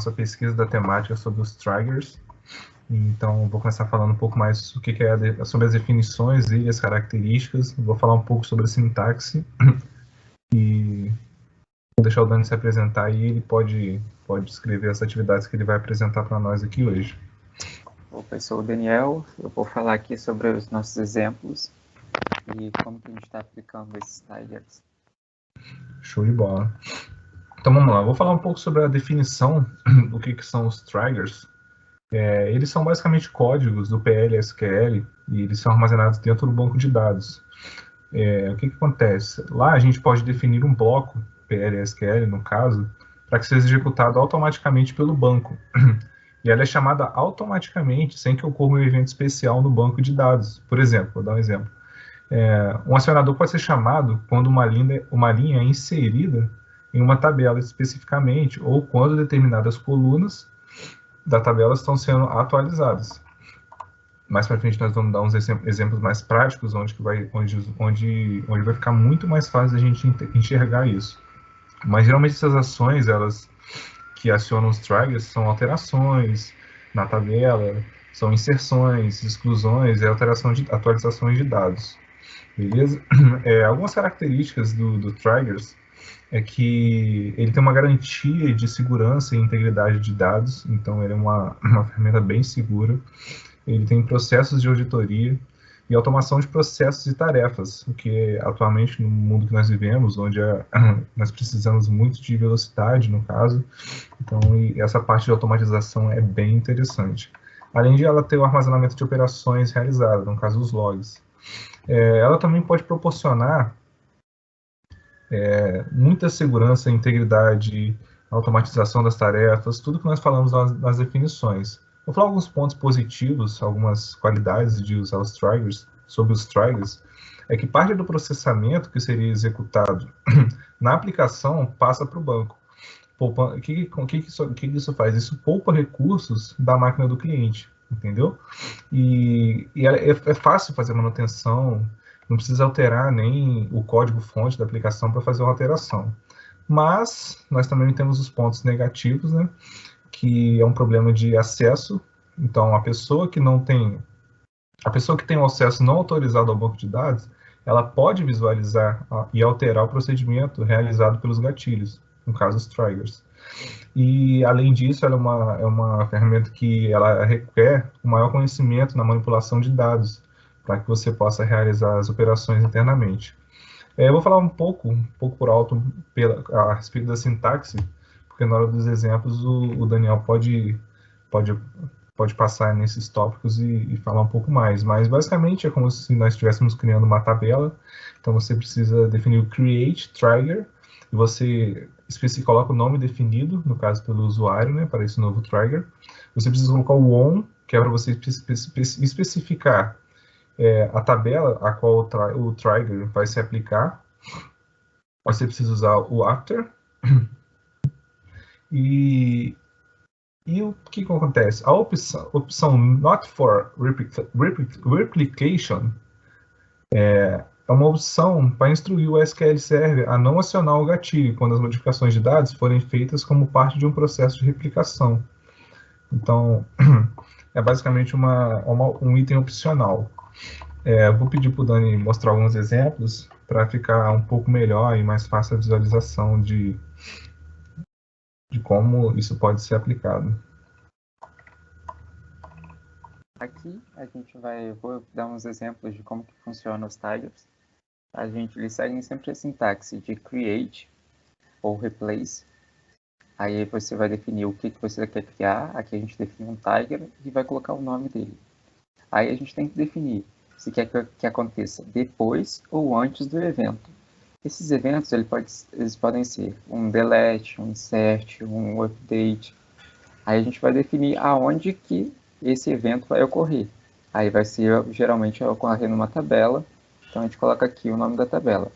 nossa pesquisa da temática sobre os triggers. Então, vou começar falando um pouco mais o que é sobre as definições e as características. Vou falar um pouco sobre a sintaxe e vou deixar o Dani se apresentar e ele pode descrever as atividades que ele vai apresentar para nós aqui hoje. Opa, eu sou o Daniel, eu vou falar aqui sobre os nossos exemplos e como que a gente está aplicando esses triggers. Show de bola. Então vamos lá, vou falar um pouco sobre a definição do que são os triggers. Eles são basicamente códigos do PL/SQL e eles são armazenados dentro do banco de dados. O que acontece? Lá a gente pode definir um bloco, PL/SQL no caso, para que seja executado automaticamente pelo banco. E ela é chamada automaticamente, sem que ocorra um evento especial no banco de dados. Por exemplo, vou dar um exemplo. Um acionador pode ser chamado quando uma linha é inserida em uma tabela especificamente, ou quando determinadas colunas da tabela estão sendo atualizadas. Mais para frente nós vamos dar uns exemplos mais práticos, onde vai ficar muito mais fácil a gente enxergar isso. Mas geralmente essas ações, elas que acionam os triggers, são alterações na tabela, são inserções, exclusões e atualizações de dados. Beleza? Algumas características do triggers é que ele tem uma garantia de segurança e integridade de dados, então ele é uma ferramenta bem segura. Ele tem processos de auditoria e automação de processos e tarefas, o que atualmente no mundo que nós vivemos, onde nós precisamos muito de velocidade, no caso, então essa parte de automatização é bem interessante. Além de ela ter o armazenamento de operações realizadas, no caso os logs. Ela também pode proporcionar muita segurança, integridade, automatização das tarefas, tudo que nós falamos nas definições. Vou falar alguns pontos positivos, algumas qualidades de usar os triggers, sobre os triggers, é que parte do processamento que seria executado na aplicação passa para o banco. O que isso faz? Isso poupa recursos da máquina do cliente, entendeu? E é fácil fazer manutenção, não precisa alterar nem o código-fonte da aplicação para fazer uma alteração. Mas nós também temos os pontos negativos, né? Que é um problema de acesso. Então, a pessoa que tem o acesso não autorizado ao banco de dados, ela pode visualizar e alterar o procedimento realizado pelos gatilhos, no caso os triggers. E, além disso, ela é uma ferramenta que ela requer um maior conhecimento na manipulação de dados, para que você possa realizar as operações internamente. Eu vou falar um pouco por alto a respeito da sintaxe, porque na hora dos exemplos o Daniel pode passar nesses tópicos e falar um pouco mais. Mas, basicamente, é como se nós estivéssemos criando uma tabela. Então, você precisa definir o create trigger, e você coloca o nome definido, no caso pelo usuário, né, para esse novo trigger. Você precisa colocar o on, que é para você especificar a tabela a qual o trigger vai se aplicar. Você precisa usar o after. E o que acontece? A opção not for replication é uma opção para instruir o SQL Server a não acionar o gatilho quando as modificações de dados forem feitas como parte de um processo de replicação. Então, é basicamente um item opcional. Vou pedir para o Dani mostrar alguns exemplos para ficar um pouco melhor e mais fácil a visualização de como isso pode ser aplicado. Aqui a gente vou dar uns exemplos de como que funciona os triggers. Eles seguem sempre a sintaxe de create ou replace. Aí você vai definir o que você quer criar. Aqui a gente define um trigger e vai colocar o nome dele. Aí a gente tem que definir se quer que aconteça depois ou antes do evento. Esses eventos eles podem ser um delete, um insert, um update. Aí a gente vai definir aonde que esse evento vai ocorrer. Aí vai ser geralmente ocorrer numa tabela. Então a gente coloca aqui o nome da tabela.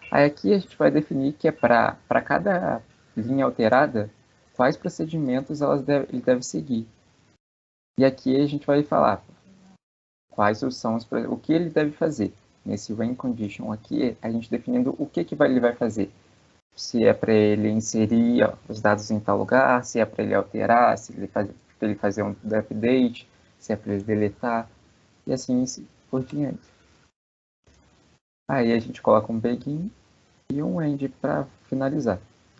Aí aqui a gente vai definir que é para cada linha alterada, quais procedimentos ele deve seguir. E aqui a gente vai falar o que ele deve fazer. Nesse when condition aqui, a gente definindo o que ele vai fazer. se é para ele inserir os dados em tal lugar, se é para ele alterar, se ele fazer um update, se é para ele deletar, e assim por diante. Aí a gente coloca um begin e um end para finalizar.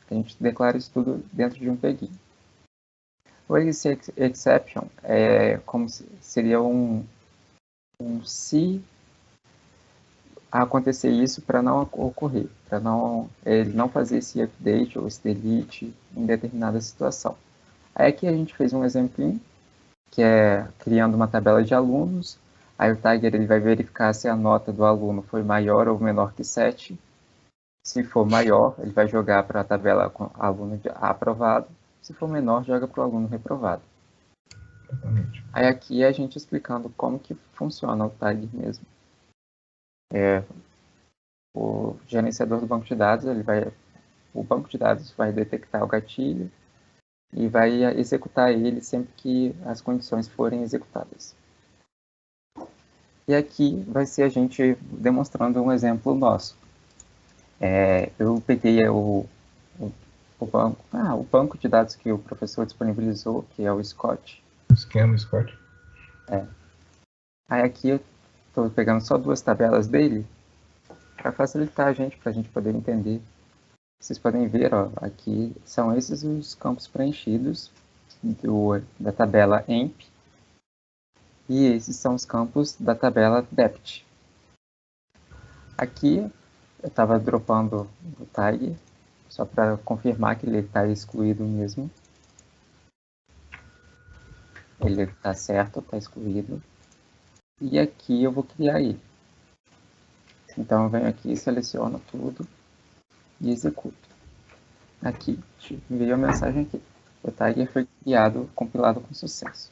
A gente declara isso tudo dentro de um begin. O exception é como seria um se acontecer isso para não ocorrer, para ele não fazer esse update ou esse delete em determinada situação. Aí aqui a gente fez um exemplinho, que é criando uma tabela de alunos. Aí o Tiger ele vai verificar se a nota do aluno foi maior ou menor que 7. Se for maior, ele vai jogar para a tabela com aluno aprovado. Se for menor, joga para o aluno reprovado. Exatamente. Aí aqui a gente explicando como que funciona o Tiger mesmo. O gerenciador do banco de dados, o banco de dados vai detectar o gatilho e vai executar ele sempre que as condições forem executadas. E aqui vai ser a gente demonstrando um exemplo nosso. Eu peguei o banco de dados que o professor disponibilizou, que é o Scott. O esquema Scott. Aí aqui eu estou pegando só 2 tabelas dele para facilitar a gente, para a gente poder entender. Vocês podem ver, ó, aqui são esses os campos preenchidos da tabela EMP, e esses são os campos da tabela DEPT. Aqui eu estava dropando o tag, só para confirmar que ele está excluído mesmo. Ele está certo, está excluído. E aqui eu vou criar ele. Então eu venho aqui, seleciono tudo e executo. Aqui, veio a mensagem aqui. O Tiger foi criado, compilado com sucesso.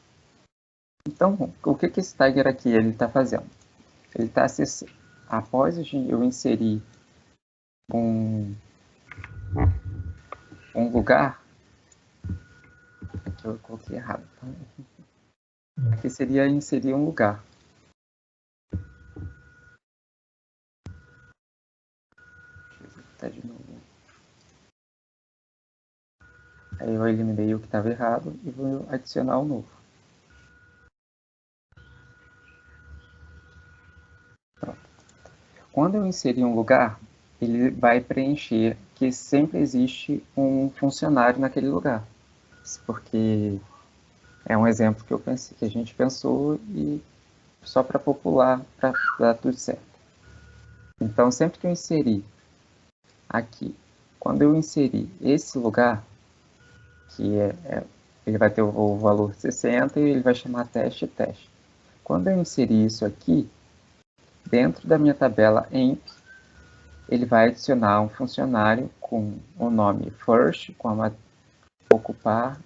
Então, o que esse Tiger aqui ele está fazendo? Ele está acessando. Após eu inserir um lugar, aqui eu coloquei errado. Tá? Aqui seria inserir um lugar. Deixa eu executar de novo. Aí eu eliminei o que estava errado e vou adicionar o novo. Pronto. Quando eu inserir um lugar, ele vai preencher que sempre existe um funcionário naquele lugar. Porque é um exemplo que que a gente pensou e só para popular, para dar tudo certo. Então, sempre que eu inserir aqui, quando eu inserir esse lugar, que ele vai ter o valor 60 e ele vai chamar teste. Quando eu inserir isso aqui, dentro da minha tabela EMP, ele vai adicionar um funcionário com o nome first, com a ocupar,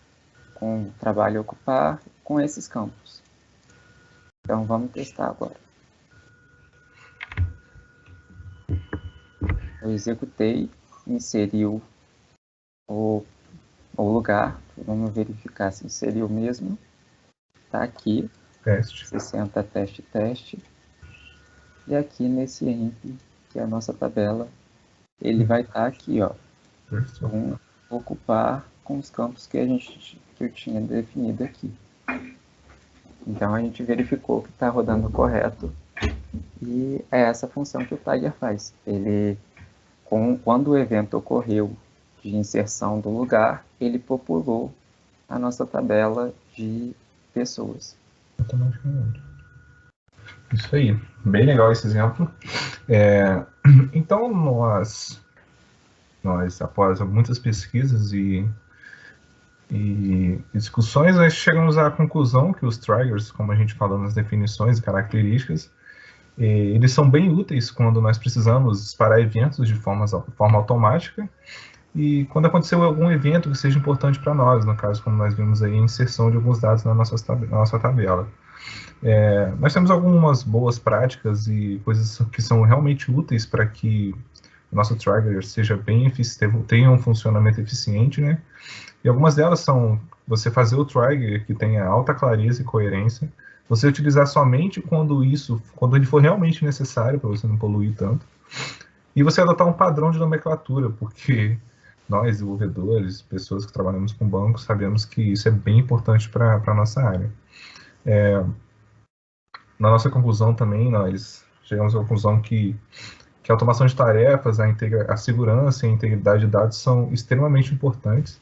com trabalho ocupar, com esses campos. Então vamos testar agora. Eu executei, inseriu o lugar, vamos verificar se inseriu mesmo. Está aqui, Teste. 60 teste. E aqui nesse EMP, que é a nossa tabela, ele vai estar aqui, ó, com ocupar com os campos que eu tinha definido aqui. Então a gente verificou que está rodando correto e é essa função que o Tiger faz. Ele, quando o evento ocorreu de inserção do lugar, ele populou a nossa tabela de pessoas. Automaticamente. Isso aí, bem legal esse exemplo. Então, nós, após muitas pesquisas e discussões, nós chegamos à conclusão que os triggers, como a gente falou nas definições e características, eles são bem úteis quando nós precisamos disparar eventos de forma automática e quando aconteceu algum evento que seja importante para nós, no caso, como nós vimos aí, a inserção de alguns dados na nossa tabela. Nós temos algumas boas práticas e coisas que são realmente úteis para que o nosso trigger seja tenha um funcionamento eficiente, né? E algumas delas são você fazer o trigger que tenha alta clareza e coerência, você utilizar somente quando ele for realmente necessário, para você não poluir tanto, e você adotar um padrão de nomenclatura, porque nós, desenvolvedores, pessoas que trabalhamos com bancos, sabemos que isso é bem importante para a nossa área. Na nossa conclusão também, nós chegamos à conclusão que a automação de tarefas, a segurança e a integridade de dados são extremamente importantes.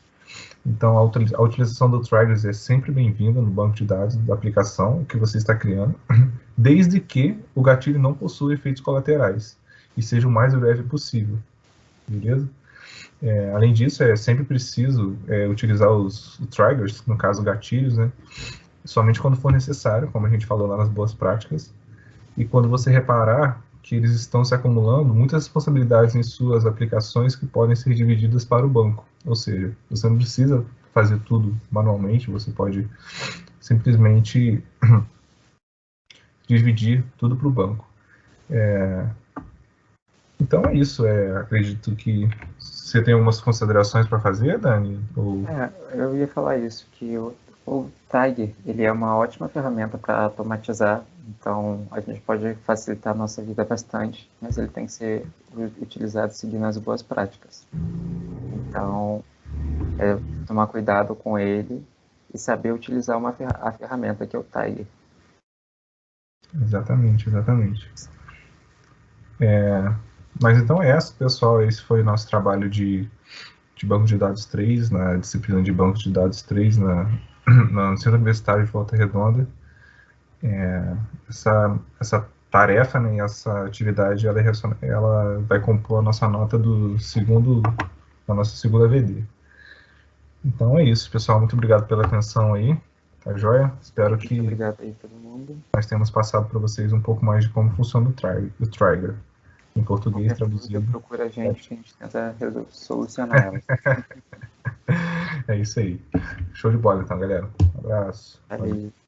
Então, a utilização do Triggers é sempre bem-vinda no banco de dados da aplicação que você está criando, desde que o gatilho não possua efeitos colaterais e seja o mais breve possível, beleza? Além disso, é sempre preciso utilizar os triggers, no caso gatilhos, né? Somente quando for necessário, como a gente falou lá nas boas práticas, e quando você reparar que eles estão se acumulando muitas responsabilidades em suas aplicações que podem ser divididas para o banco. Ou seja, você não precisa fazer tudo manualmente, você pode simplesmente dividir tudo para o banco. Então é isso. Acredito que você tem algumas considerações para fazer, Dani? Ou... Eu ia falar isso, que o Tiger, ele é uma ótima ferramenta para automatizar, então a gente pode facilitar a nossa vida bastante, mas ele tem que ser utilizado seguindo as boas práticas. Então, tomar cuidado com ele e saber utilizar a ferramenta que é o Tiger. Exatamente. Mas então é isso, pessoal. Esse foi o nosso trabalho de banco de dados 3, na disciplina de banco de dados 3, no Centro Universitário de Volta Redonda. Essa tarefa, né, essa atividade, ela vai compor a nossa nota da nossa segunda VD. Então é isso, pessoal. Muito obrigado pela atenção aí. Tá joia? Espero que Muito obrigado aí todo mundo. Nós tenhamos passado para vocês um pouco mais de como funciona o Trigger. Em português traduzido. Procura a gente que a gente tenta solucionar elas. É isso aí. Show de bola então, galera. Um abraço. Valeu.